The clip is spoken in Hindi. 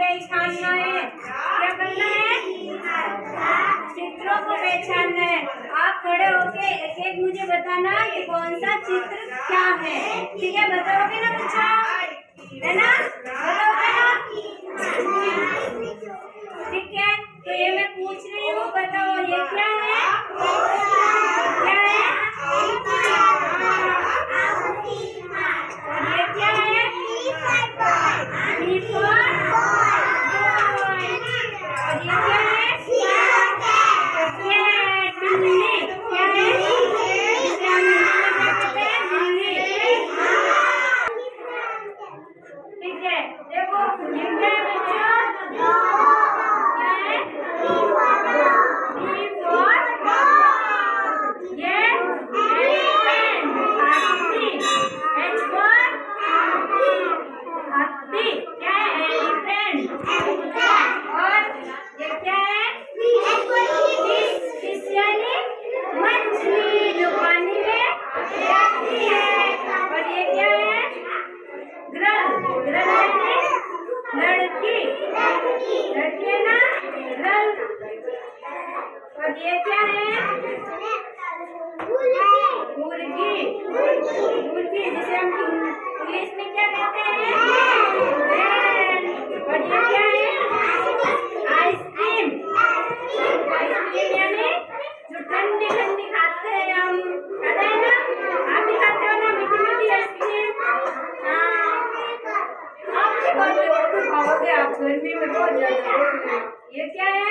पहचानना है। क्या करना है? चित्रों को पहचानना है। आप खड़े होके एक एक मुझे बताना कि कौन सा चित्र क्या है। ठीक है, बताओगे ना बच्चा? है ना? बताओगे ना? ठीक है, तो ये मैं पूछ रही हूँ, बताओ ये क्या है? क्या है? और ये क्या है? B for boy। और ये क्या है? cat, बिल्ली। क्या है? इसे हम हिंदी में क्या कहते हैं? बिल्ली। ठीक है, देखो ये क्या है बच्चों? क्या है? B for ये elephant, हाथी। H for हाथी। क्या है? एलिफेंट। और ये क्या है? फिश यानी मछली जो पानी में रहती है। और ये क्या है? गर्ल। गर्ल यानी लड़की। लड़की है ना? गर्ल। और ये क्या है? मुर्गी। मुर्गी जिसे हम इंग्लिश में क्या कहते हैं? hen। और ये क्या है? आइसक्रीम। आइसक्रीम यानी जो ठंडी ठंडी खाते हैं हम, खाते हैं ना? आप भी खाते हो ना मीठी मीठी आइसक्रीम? हाँ, आप भी खाते हो तो खाओगे आप, गर्मी में बहुत ज्यादा। ये क्या है?